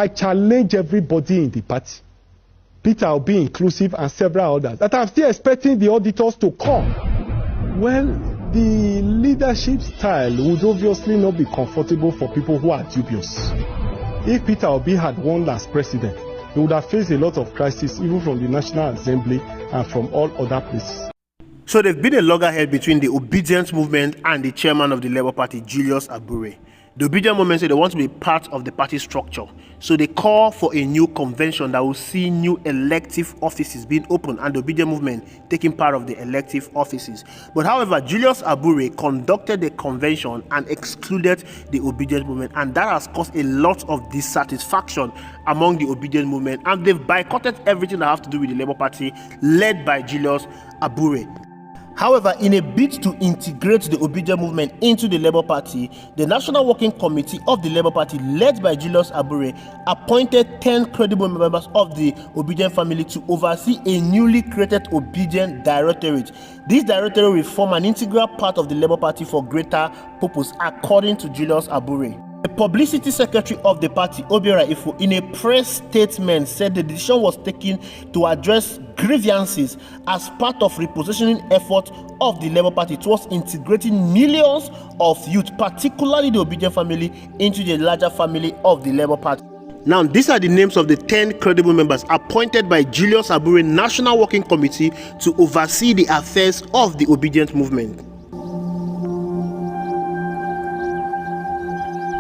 I challenge everybody in the party, Peter Obi inclusive and several others, that I'm still expecting the auditors to come. Well, the leadership style would obviously not be comfortable for people who are dubious. If Peter Obi had won as president, he would have faced a lot of crises even from the National Assembly and from all other places. So there's been a loggerhead between the Obidient movement and the chairman of the Labour Party, Julius Abure. The Obidient movement say they want to be part of the party structure. So they call for a new convention that will see new elective offices being opened and the Obidient movement taking part of the elective offices. But however, Julius Abure conducted the convention and excluded the Obidient movement, and that has caused a lot of dissatisfaction among the Obidient movement, and they've boycotted everything that has to do with the Labour Party led by Julius Abure. However, in a bid to integrate the Obidient movement into the Labour Party, the National Working Committee of the Labour Party, led by Julius Abure, appointed 10 credible members of the Obidient family to oversee a newly created Obidient Directorate. This directorate will form an integral part of the Labour Party for greater purpose, according to Julius Abure. The publicity secretary of the party, Obidient, in a press statement said the decision was taken to address grievances as part of repositioning effort of the Labour Party towards integrating millions of youth, particularly the Obidient family, into the larger family of the Labour Party. Now, these are the names of the 10 credible members appointed by Julius Abure National Working Committee to oversee the affairs of the Obidient movement.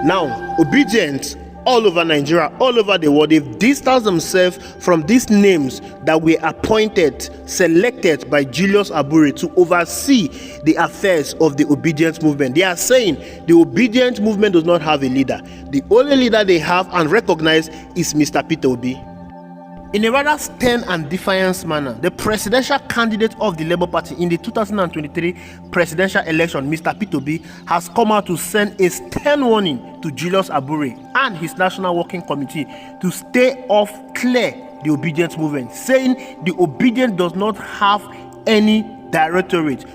Now, Obidient all over Nigeria, all over the world, they've distanced themselves from these names that were appointed, selected by Julius Abure to oversee the affairs of the Obidient movement. They are saying the Obidient movement does not have a leader. The only leader they have and recognize is Mr. Peter Obi. In a rather stern and defiant manner, the presidential candidate of the Labour Party in the 2023 presidential election, Mr. Peter Obi, has come out to send a stern warning to Julius Abure and his National Working Committee to stay off clear the Obidient movement, saying the Obidient does not have any directorate.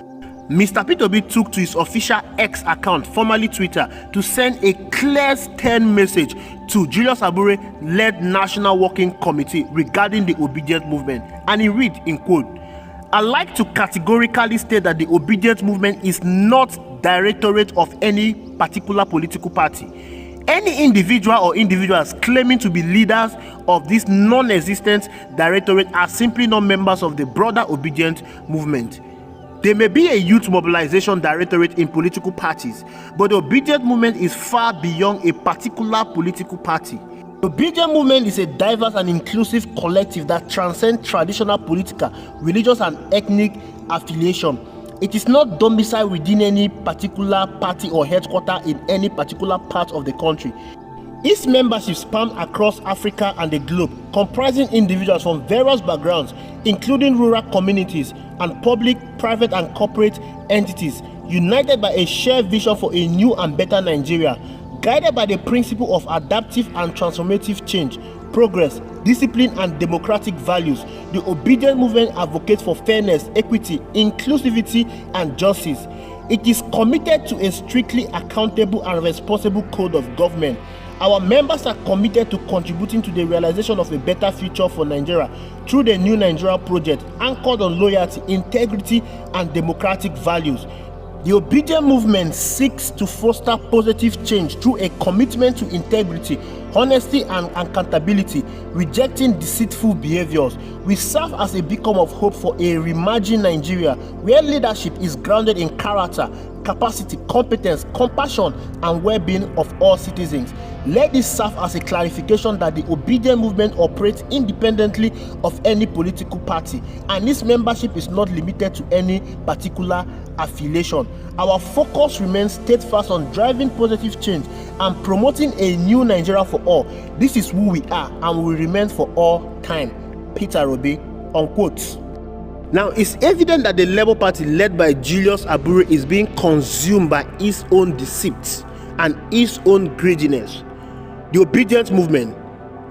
Mr. Peter Obi took to his official X account, formerly Twitter, to send a clear, stern message to Julius Abure-led National Working Committee regarding the Obidient movement. And he read, in quote, "I'd like to categorically state that the Obidient movement is not directorate of any particular political party. Any individual or individuals claiming to be leaders of this non-existent directorate are simply not members of the broader Obidient movement. There may be a youth mobilization directorate in political parties, but the Obidient movement is far beyond a particular political party. The Obidient movement is a diverse and inclusive collective that transcends traditional political, religious, and ethnic affiliation. It is not domiciled within any particular party or headquarters in any particular part of the country. Its membership spans across Africa and the globe, comprising individuals from various backgrounds, including rural communities and public, private, and corporate entities, united by a shared vision for a new and better Nigeria, guided by the principle of adaptive and transformative change, progress, discipline, and democratic values. The Obidient movement advocates for fairness, equity, inclusivity, and justice. It is committed to a strictly accountable and responsible code of government. Our members are committed to contributing to the realization of a better future for Nigeria through the New Nigeria project, anchored on loyalty, integrity, and democratic values. The Obidient movement seeks to foster positive change through a commitment to integrity, honesty, and accountability, rejecting deceitful behaviors. We serve as a beacon of hope for a reimagined Nigeria where leadership is grounded in character, capacity, competence, compassion, and well-being of all citizens. Let this serve as a clarification that the Obidient movement operates independently of any political party, and its membership is not limited to any particular affiliation. Our focus remains steadfast on driving positive change and promoting a new Nigeria for all. This is who we are and will remain for all time. Peter Obi, unquote. Now, it's evident that the Labour Party led by Julius Abure is being consumed by its own deceit and its own greediness. The Obidient movement,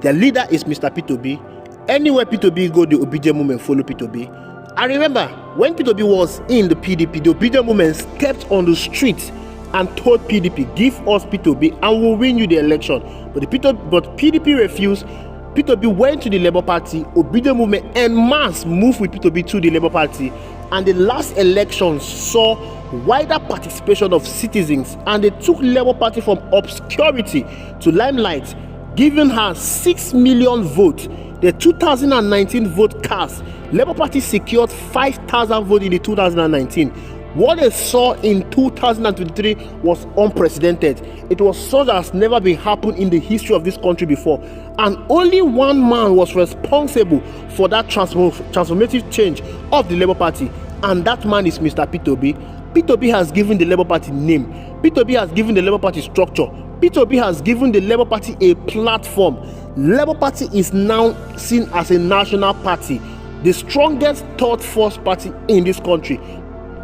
their leader is Mr. Peter Obi. Anywhere Peter Obi go, the Obidient movement follow Peter Obi. I remember when Peter Obi was in the PDP, the Obidient movement stepped on the street and told PDP, give us P2B and we'll win you the election. But PDP refused. P2B went to the Labour Party. Obidient movement en masse moved with P2B to the Labour Party. And the last election saw wider participation of citizens, and they took Labour Party from obscurity to limelight, giving her 6 million votes. The 2019 vote cast, Labour Party secured 5,000 votes in the 2019. What they saw in 2023 was unprecedented. It was such as never been happened in the history of this country before. And only one man was responsible for that transformative change of the Labour Party. And that man is Mr. P2B. P2B has given the Labour Party name. P2B has given the Labour Party structure. P2B has given the Labour Party a platform. Labour Party is now seen as a national party, the strongest third force party in this country.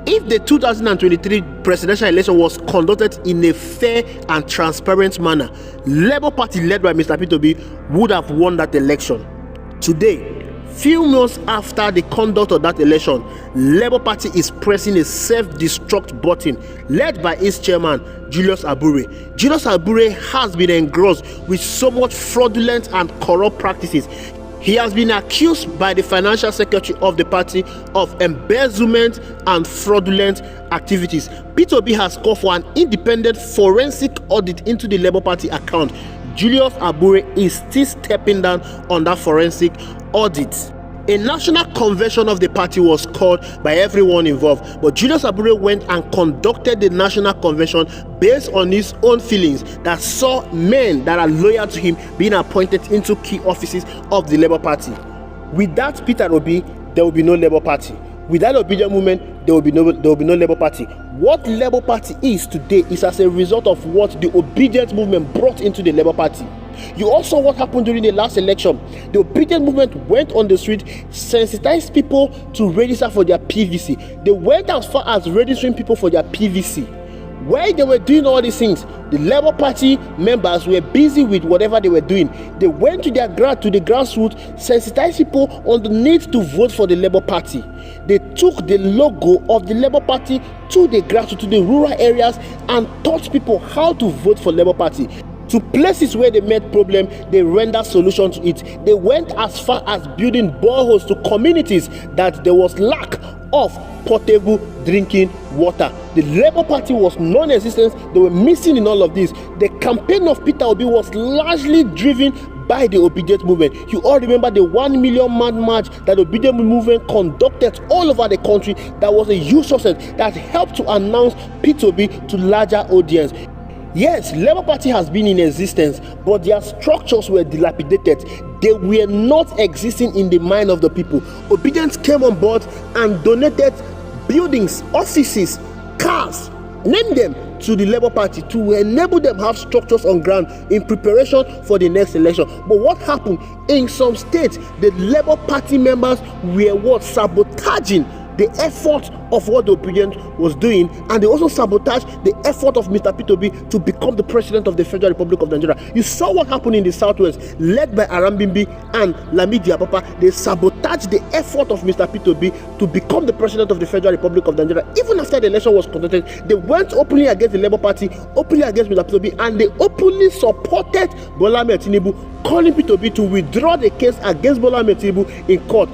If the 2023 presidential election was conducted in a fair and transparent manner, Labour Party led by Mr. P2B would have won that election. Today, few months after the conduct of that election, Labour Party is pressing a self-destruct button led by its chairman, Julius Abure. Julius Abure has been engrossed with so much fraudulent and corrupt practices. He has been accused by the financial secretary of the party of embezzlement and fraudulent activities. P2B has called for an independent forensic audit into the Labour Party account. Julius Abure is still stepping down on that forensic audit. A national convention of the party was called by everyone involved, but Julius Abure went and conducted the national convention based on his own feelings that saw men that are loyal to him being appointed into key offices of the Labour Party. Without Peter Obi, there will be no Labour Party. Without Obidient movement, there will be no Labour Party. What Labour Party is today is as a result of what the Obidient movement brought into the Labour Party. You also saw what happened during the last election. The Obidient movement went on the street, sensitized people to register for their PVC. They went as far as registering people for their PVC. While they were doing all these things, the Labour Party members were busy with whatever they were doing. They went to the grassroots, sensitized people on the need to vote for the Labour Party. They took the logo of the Labour Party to the grassroots, to the rural areas, and taught people how to vote for Labour Party. To places where they met problem, they rendered solution to it. They went as far as building boreholes to communities that there was lack of potable drinking water. The Labour Party was non-existent. They were missing in all of this. The campaign of Peter Obi was largely driven by the Obidient movement. You all remember the 1 million man march that the Obidient movement conducted all over the country. That was a huge success that helped to announce P2B to larger audience. Yes, Labour Party has been in existence, but their structures were dilapidated. They were not existing in the mind of the people. Obidient came on board and donated buildings, offices, cars, name them, to the Labour Party to enable them have structures on ground in preparation for the next election. But what happened? In some states, the Labour Party members were sabotaging the effort of what the Obidient was doing, and they also sabotaged the effort of Mr. P2B to become the president of the Federal Republic of Nigeria. You saw what happened in the Southwest, led by Arambimbi and Lamidi Apapa. They sabotaged the effort of Mr. P2B to become the president of the Federal Republic of Nigeria. Even after the election was conducted, they went openly against the Labour Party, openly against Mr. P2B, and they openly supported Bola Ahmed Tinubu, calling P2B to withdraw the case against Bola Ahmed Tinubu in court.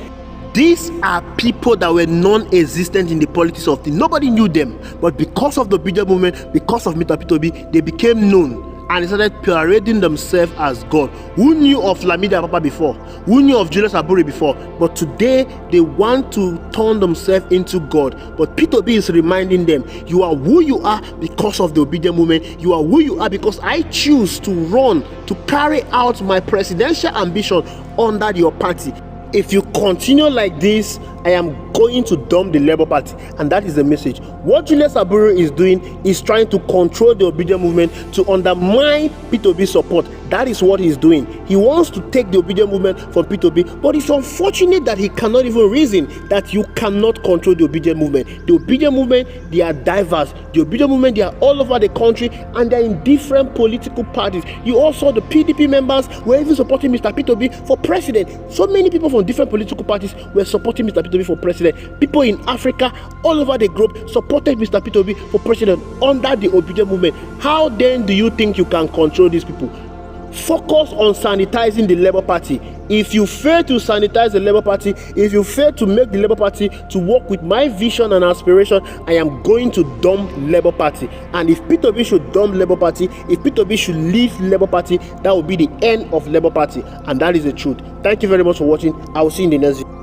These are people that were non-existent in the politics of things. Nobody knew them, but because of the Obidient movement, because of Mr. P2B, they became known and they started parading themselves as God. Who knew of Lamidi Apapa before? Who knew of Julius Abure before? But today, they want to turn themselves into God. But P2B is reminding them, you are who you are because of the Obidient movement. You are who you are because I choose to run, to carry out my presidential ambition under your party. If you continue like this, I am going to dump the Labour Party, and that is the message. What Julius Abure is doing is trying to control the Obidient movement to undermine P2B support. That is what he's doing. He wants to take the Obidient movement from P2B, but it's unfortunate that he cannot even reason that you cannot control the Obidient movement. The Obidient movement, they are diverse. The Obidient movement, they are all over the country, and they're in different political parties. You also, the PDP members were even supporting Mr. P2B for president. So many people from different political parties were supporting Mr. P2B Obi for president. People in Africa, all over the globe, supported Mr. Peter Obi for president under the Obidient movement. How then do you think you can control these people? Focus on sanitizing the Labour Party. If you fail to sanitize the Labour Party, if you fail to make the Labour Party to work with my vision and aspiration, I am going to dump Labour Party. And if Peter Obi should dump Labour Party, if Peter Obi should leave Labour Party, that will be the end of Labour Party. And that is the truth. Thank you very much for watching. I will see you in the next video.